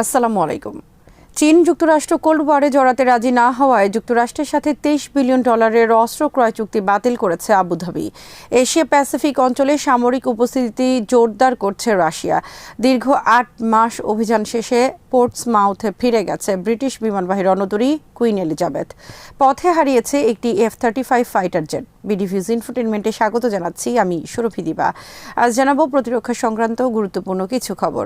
আসসালামু আলাইকুম। চীন যুক্তরাষ্ট্র কোল্ড ওয়ারে জড়াতে রাজি না হওয়ায় যুক্তরাষ্ট্রের সাথে $23 বিলিয়ন অস্ত্র ক্রয় চুক্তি বাতিল করেছে আবুধাবি। এশিয়া প্যাসিফিক অঞ্চলে সামরিক উপস্থিতি জোরদার করছে রাশিয়া। দীর্ঘ 8 মাস অভিযান শেষে পোর্টসমাউথে ফিরে গেছে ব্রিটিশ বিমানবাহী রণতরী কুইন এলিজাবেথ। পথে হারিয়েছে একটি F-35 ফাইটার জেট। বিডিভিউজ ইনফোটেনমেন্টে স্বাগত জানাচ্ছি, আমি সুরভি দিবা। আজ জানাবো প্রতিরক্ষা সংক্রান্ত গুরুত্বপূর্ণ কিছু খবর।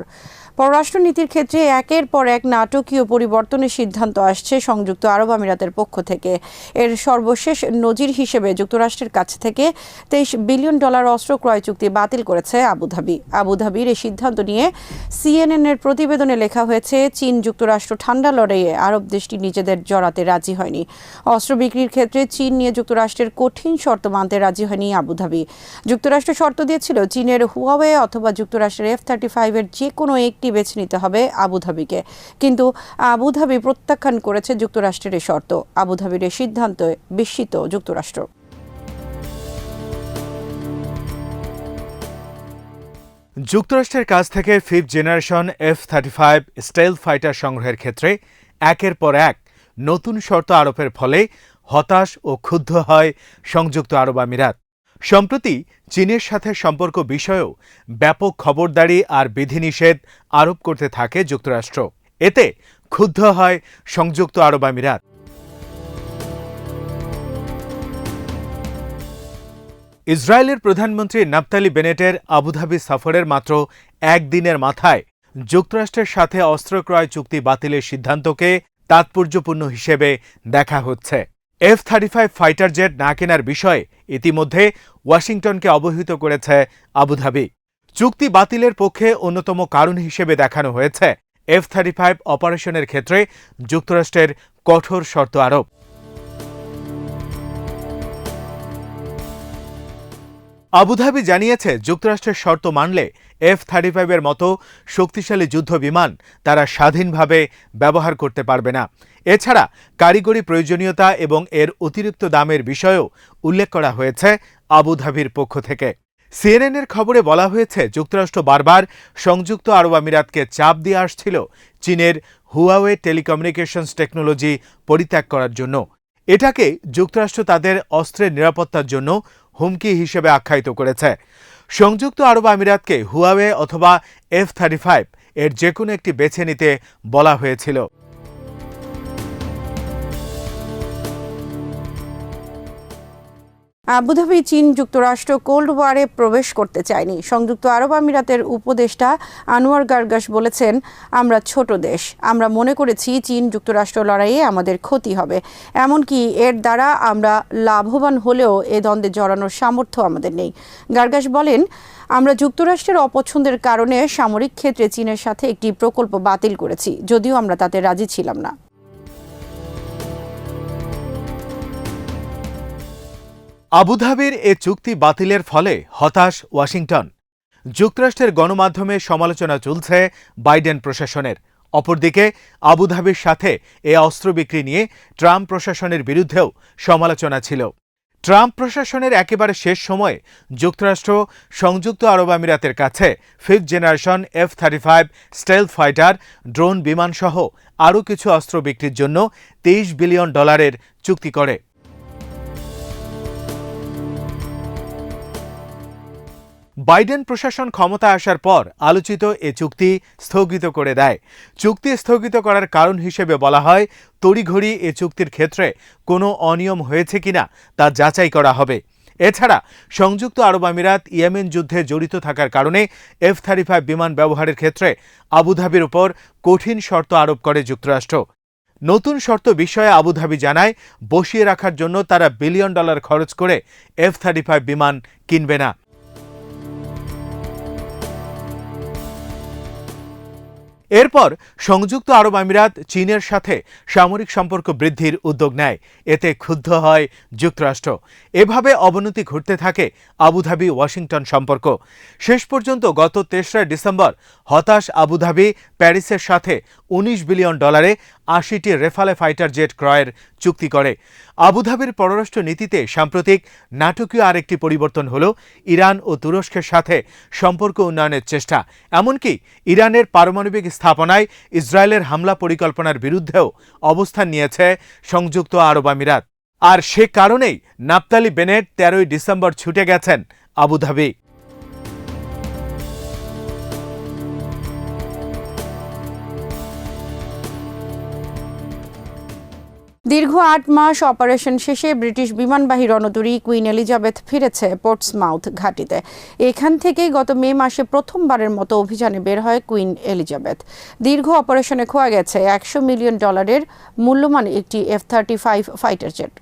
পররাষ্ট্রনীতির ক্ষেত্রে একের পর এক নাটকীয় পরিবর্তনের সিদ্ধান্ত আসছে সংযুক্ত আরব আমিরাতের পক্ষ থেকে। এর সর্বশেষ নজির হিসেবে যুক্তরাষ্ট্রের কাছ থেকে $23 বিলিয়ন অস্ত্র ক্রয় চুক্তি বাতিল করেছে আবুধাবি। আবুধাবির এই সিদ্ধান্ত নিয়ে CNN এর প্রতিবেদনে লেখা হয়েছে, চীন যুক্তরাষ্ট্র ঠান্ডা লড়াইয়ে আরব দেশটি নিজেদের জড়াতে রাজি হয়নি। অস্ত্র বিক্রির ক্ষেত্রে চীন নিয়ে যুক্তরাষ্ট্রের কঠিন শর্ত মানতে রাজি হয়নি আবুধাবি। যুক্তরাষ্ট্র শর্ত দিয়েছিল চীনের হুয়াওয়ে অথবা যুক্তরাষ্ট্রের F-35 এর যে কোনো একটি বেছে নিতে হবে আবুধাবিকে, কিন্তু আবুধাবি প্রত্যাখ্যান করেছে যুক্তরাষ্ট্রের এই শর্ত। আবুধাবির এই সিদ্ধান্তে বিস্মিত যুক্তরাষ্ট্র। যুক্তরাষ্ট্রের কাছ থেকে 5th generation F-35 stealth fighter সংগ্রহের ক্ষেত্রে একের পর এক নতুন শর্ত আরোপের ফলে হতাশ ও ক্ষুব্ধ হয় সংযুক্ত আরব আমিরাত। সম্প্রতি চীনের সাথে সম্পর্ক বিষয়েও ব্যাপক খবরদারি আর বিধিনিষেধ আরোপ করতে থাকে যুক্তরাষ্ট্র। এতে ক্ষুব্ধ হয় সংযুক্ত আরব আমিরাত। ইসরায়েলের প্রধানমন্ত্রী নাফতালি বেনেটের আবুধাবি সফরের মাত্র একদিনের মাথায় যুক্তরাষ্ট্রের সাথে অস্ত্র ক্রয় চুক্তি বাতিলের সিদ্ধান্তকে তাৎপর্যপূর্ণ হিসেবে দেখা হচ্ছে। F-35 ফাইটার জেট না কেনার বিষয়ে ইতিমধ্যে ওয়াশিংটনকে অবহিত করেছে আবুধাবি। চুক্তি বাতিলের পক্ষে অন্যতম কারণ হিসেবে দেখানো হয়েছে F-35 অপারেশনের ক্ষেত্রে যুক্তরাষ্ট্রের কঠোর শর্ত আরোপ। আবুধাবি জানিয়েছে, যুক্তরাষ্ট্রের শর্ত মানলে F-35 এর মতো শক্তিশালী যুদ্ধ বিমান তারা স্বাধীনভাবে ব্যবহার করতে পারবে না। এছাড়া কারিগরি প্রয়োজনীয়তা এবং এর অতিরিক্ত দামের বিষয়েও উল্লেখ করা হয়েছে আবুধাবির পক্ষ থেকে। CNN এর খবরে বলা হয়েছে, যুক্তরাষ্ট্র বারবার সংযুক্ত আরব আমিরাতকে চাপ দিয়ে আসছিল চীনের হুয়াওয়ে টেলিকমিউনিকেশনস টেকনোলজি পরিত্যাগ করার জন্য। এটাকে যুক্তরাষ্ট্র তাদের অস্ত্রের নিরাপত্তার জন্য হুমকি হিসেবে আখ্যায়িত করেছে। সংযুক্ত আরব আমিরাতকে হুয়াওয়ে অথবা F-35 এর যে কোনো একটি বেছে নিতে বলা হয়েছিল। আবুধাবি চীন যুক্তরাষ্ট্র কোল্ড ওয়ারে প্রবেশ করতে চায়নি। সংযুক্ত আরব আমিরাতের উপদেষ্টা আনোয়ার গার্গাস বলেছেন, আমরা ছোট দেশ, আমরা মনে করেছি চীন যুক্তরাষ্ট্র লড়াইয়ে আমাদের ক্ষতি হবে, এমনকি এর দ্বারা আমরা লাভবান হলেও এ দ্বন্দ্বে জড়ানোর সামর্থ্য আমাদের নেই। গার্গাস বলেন, আমরা যুক্তরাষ্ট্রের অপছন্দের কারণে সামরিক ক্ষেত্রে চীনের সাথে একটি প্রকল্প বাতিল করেছি, যদিও আমরা তাতে রাজি ছিলাম না। আবুধাবির এ চুক্তি বাতিলের ফলে হতাশ ওয়াশিংটন। যুক্তরাষ্ট্রের গণমাধ্যমে সমালোচনা চলছে বাইডেন প্রশাসনের। অপরদিকে আবুধাবির সাথে এ অস্ত্র বিক্রি নিয়ে ট্রাম্প প্রশাসনের বিরুদ্ধেও সমালোচনা ছিল। ট্রাম্প প্রশাসনের একেবারে শেষ সময়ে যুক্তরাষ্ট্র সংযুক্ত আরব আমিরাতের কাছে 5th generation F-35 stealth fighter, drone বিমানসহ আরও কিছু অস্ত্র বিক্রির জন্য $23 বিলিয়ন চুক্তি করে। বাইডেন প্রশাসন ক্ষমতা আসার পর আলোচিত এ চুক্তি স্থগিত করে দেয়। চুক্তি স্থগিত করার কারণ হিসেবে বলা হয়, তড়িঘড়ি এ চুক্তির ক্ষেত্রে কোনো অনিয়ম হয়েছে কিনা তা যাচাই করা হবে। এছাড়া সংযুক্ত আরব আমিরাত ইয়েমেন যুদ্ধে জড়িত থাকার কারণে F-35 বিমান ব্যবহারের ক্ষেত্রে আবুধাবির উপর কঠিন শর্ত আরোপ করে যুক্তরাষ্ট্র। নতুন শর্ত বিষয়ে আবুধাবি জানায়, বসিয়ে রাখার জন্য তারা $1 বিলিয়ন খরচ করে F-35 বিমান কিনবে না। এরপর সংযুক্ত আরব আমিরাত চীনের সাথে সামরিক সম্পর্ক বৃদ্ধির উদ্যোগ নেয়। এতে ক্ষুব্ধ হয় যুক্তরাষ্ট্র। এভাবে অবনতি ঘটতে থাকে আবুধাবি ওয়াশিংটন সম্পর্ক। শেষ পর্যন্ত গত 3রা ডিসেম্বর হতাশ আবুধাবি প্যারিসের সাথে $19 বিলিয়ন 80টি রেফালে ফাইটার জেট ক্রয়ের চুক্তি করে। আবুধাবির পররাষ্ট্র নীতিতে সাম্প্রতিক নাটকীয় আরেকটি পরিবর্তন হল ইরান ও তুরস্কের সাথে সম্পর্ক উন্নয়নের চেষ্টা। এমনকি ইরানের পারমাণবিক স্থাপনায় ইসরায়েলের হামলা পরিকল্পনার বিরুদ্ধেও অবস্থান নিয়েছে সংযুক্ত আরব আমিরাত। আর সে কারণেই নাফতালি বেনেট 13ই ডিসেম্বর ছুটে গেছেন আবুধাবি। দীর্ঘ ৮ মাস অপারেশন শেষে ব্রিটিশ বিমানবাহী রণতরী কুইন এলিজাবেথ ফিরেছে পোর্টসমাউথ ঘাঁটিতে। এখান থেকেই গত মে মাসে প্রথমবারের মতো অভিযানে বের হয় কুইন এলিজাবেথ। দীর্ঘ অপারেশনে খোয়া গেছে $100 মিলিয়ন মূল্যমান একটি F-35 ফাইটার জেট।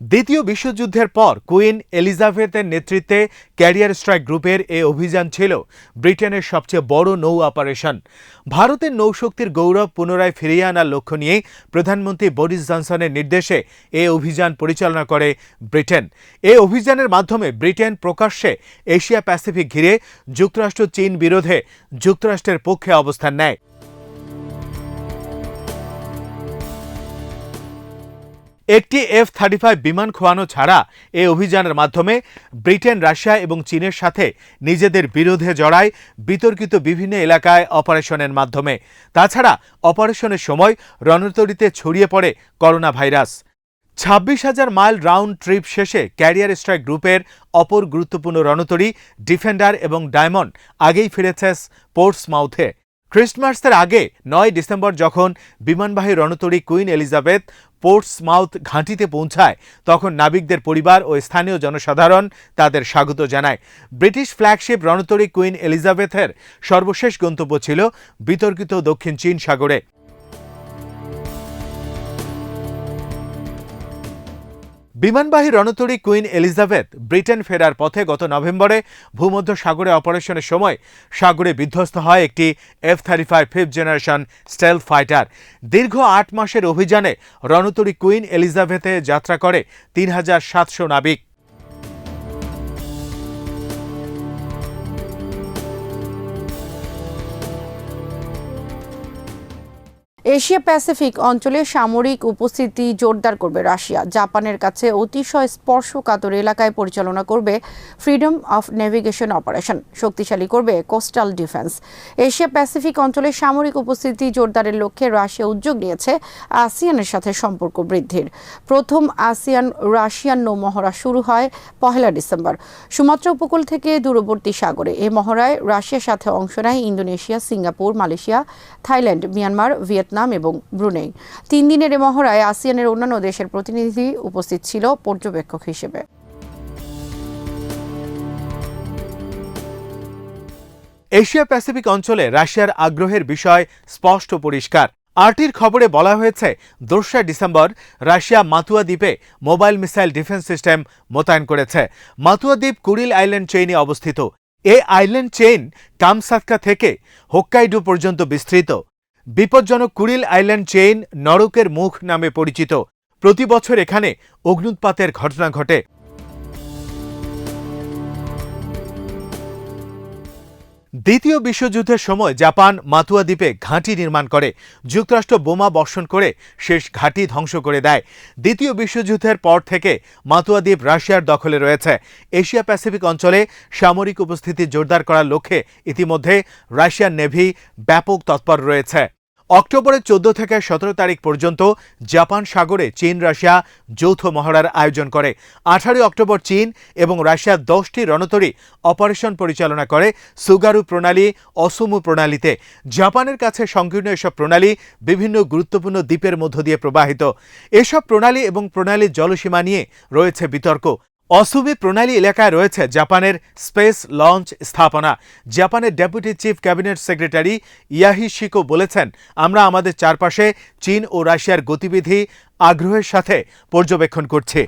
দ্বিতীয় বিশ্বযুদ্ধের পর কুইন এলিজাবেথের নেতৃত্বে ক্যারিয়ার স্ট্রাইক গ্রুপের এ অভিযান ছিল ব্রিটেনের সবচেয়ে বড় নৌ অপারেশন। ভারতের নৌশক্তির গৌরব পুনরায় ফিরিয়ে আনার লক্ষ্য নিয়ে প্রধানমন্ত্রী বরিস জনসনের নির্দেশে এ অভিযান পরিচালনা করে ব্রিটেন। এ অভিযানের মাধ্যমে ব্রিটেন প্রকাশ্যে এশিয়া প্যাসিফিক ঘিরে যুক্তরাষ্ট্র চীন বিরোধে যুক্তরাষ্ট্রের পক্ষে অবস্থান নেয়। একটি F-35 বিমান খোয়ানো ছাড়া এই অভিযানের মাধ্যমে ব্রিটেন রাশিয়া এবং চীনের সাথে নিজেদের বিরোধে জড়ায় বিতর্কিত বিভিন্ন এলাকায় অপারেশনের মাধ্যমে। তাছাড়া অপারেশনের সময় রণতরীতে ছড়িয়ে পড়ে corona virus. 26,000 mile round trip শেষে ক্যারিয়ার স্ট্রাইক গ্রুপের অপর গুরুত্বপূর্ণ রণতরী ডিফেন্ডার এবং ডায়মন্ড আগেই ফিরেছে পোর্টসমাউথে। ক্রিসমাসের আগে 9 ডিসেম্বর যখন বিমানবাহী রণতরী কুইন এলিজাবেথ পোর্টসমাউথ ঘাঁটিতে পৌঁছায় তখন নাবিকদের পরিবার ও স্থানীয় জনসাধারণ তাদের স্বাগত জানায়। ব্রিটিশ ফ্ল্যাগশিপ রণতরী কুইন এলিজাবেথের সর্বশেষ গন্তব্য ছিল বিতর্কিত দক্ষিণ চীন সাগরে। বিমানবাহী রণতরী কুইন এলিজাবেথ ব্রিটেন ফেরার পথে গত নভেম্বরে ভূমধ্য সাগরে অপারেশনের সময় সাগরে বিধ্বস্ত হয় একটি F-35 5th generation stealth fighter. দীর্ঘ ৮ মাসের অভিযানে রণতরী কুইন এলিজাবেথে যাত্রা করে ৩,৭০০ নাবিক। এশিয়া প্যাসিফিক অঞ্চলে সামরিক উপস্থিতি জোরদার করবে রাশিয়া। জাপানের কাছে অতিশয় স্পর্শকাতর এলাকায় পরিচালনা করবে ফ্রিডম অফ নেভিগেশন অপারেশন, শক্তিশালী করবে কোস্টাল ডিফেন্স। এশিয়া প্যাসিফিক অঞ্চলে সামরিক উপস্থিতি জোরদারের লক্ষ্যে রাশিয়া উদ্যোগ নিয়েছে আসিয়ানের সাথে সম্পর্ক বৃদ্ধির। প্রথম আসিয়ান রাশিয়ান নৌ মহড়া শুরু হয় 1 ডিসেম্বর সুমাত্রা উপকূল থেকে দূরবর্তী সাগরে। এই মহড়ায় রাশিয়ার সাথে অংশ নেয় Indonesia, Singapore, Malaysia, Thailand, Myanmar, Vietnam এবং ব্রুনেই। 3 দিনের এ মহড়ায় আসিয়ানের অন্যান্য দেশের প্রতিনিধি উপস্থিত ছিল পর্যবেক্ষক হিসেবে। এশিয়া প্যাসিফিক অঞ্চলে রাশিয়ার আগ্রহের বিষয় স্পষ্ট পরিষ্কার। আরটির খবরে বলা হয়েছে 2 ডিসেম্বর রাশিয়া মাতুয়া দ্বীপে মোবাইল মিসাইল ডিফেন্স সিস্টেম মোতায়েন করেছে। মাতুয়া দ্বীপ কুরিল আইল্যান্ড চেইনে অবস্থিত। এই আইল্যান্ড চেইন কামসাতকা থেকে হোক্কাইডো পর্যন্ত বিস্তৃত। বিপজ্জনক কুরিল আইল্যান্ড চেইন নরকের মুখ নামে পরিচিত। প্রতি বছর এখানে অগ্ন্যুৎপাতের ঘটনা ঘটে। দ্বিতীয় বিশ্বযুদ্ধের সময় জাপান মাতুয়া দ্বীপে ঘাঁটি নির্মাণ করে। যুক্তরাষ্ট্র বোমা বর্ষণ করে শেষ ঘাঁটি ধ্বংস করে দেয়। দ্বিতীয় বিশ্বযুদ্ধের পর থেকে মাতুয়া দ্বীপ রাশিয়ার দখলে রয়েছে। এশিয়া প্যাসিফিক অঞ্চলে সামরিক উপস্থিতি জোরদার করার লক্ষ্যে ইতিমধ্যে রাশিয়ান নেভি ব্যাপক তৎপর রয়েছে। অক্টোবরের 14 থেকে 17 তারিখ পর্যন্ত জাপান সাগরে চীন রাশিয়া যৌথ মহড়ার আয়োজন করে। 18 অক্টোবর চীন এবং রাশিয়া 10টি রণতরী অপারেশন পরিচালনা করে সুগারু প্রণালী, অসুমু প্রণালীতে। জাপানের কাছে সংকীর্ণ এসব প্রণালী বিভিন্ন গুরুত্বপূর্ণ দ্বীপের মধ্য দিয়ে প্রবাহিত। এসব প্রণালী এবং প্রণালীর জলসীমা নিয়ে রয়েছে বিতর্ক। অসুমি প্রণালী এলাকায় রয়েছে জাপানের স্পেস লঞ্চ স্থাপনা। জাপানের ডেপুটি চিফ ক্যাবিনেট সেক্রেটারি ইয়াহিশিকো বলেছেন, আমরা আমাদের চারপাশে চীন ও রাশিয়ার গতিবিধি আগ্রহের সাথে পর্যবেক্ষণ করছি।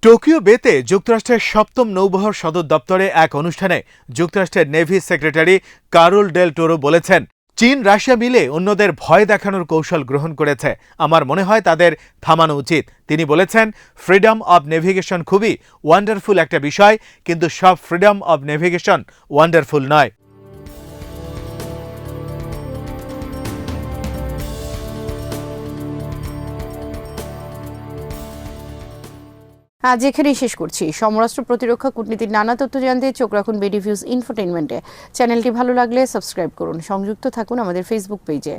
টোকিও বেতে যুক্তরাষ্ট্রের 7ম নৌবহর সদর দপ্তরে এক অনুষ্ঠানে যুক্তরাষ্ট্রের নেভি সেক্রেটারি কারল ডেল টোরো বলেছেন, চীন রাশিয়া মিলে অন্যদের ভয় দেখানোর কৌশল গ্রহণ করেছে। আমার মনে হয় তাদের থামানো উচিত। তিনি বলেছেন, ফ্রিডম অব নেভিগেশন খুবই ওয়ান্ডারফুল একটা বিষয়, কিন্তু সব ফ্রিডম অব নেভিগেশন ওয়ান্ডারফুল নয়। আজ এখানেই শেষ করছি। সমরাষ্ট্র প্রতিরক্ষা কূটনীতির নানা তথ্য জানতে চোখ রাখুন বিডি ভিউজ ইনফোটেইনমেন্টে। চ্যানেলটি ভালো লাগলে সাবস্ক্রাইব করুন, সংযুক্ত থাকুন আমাদের ফেসবুক পেজে।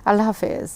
আল্লাহ হাফেজ।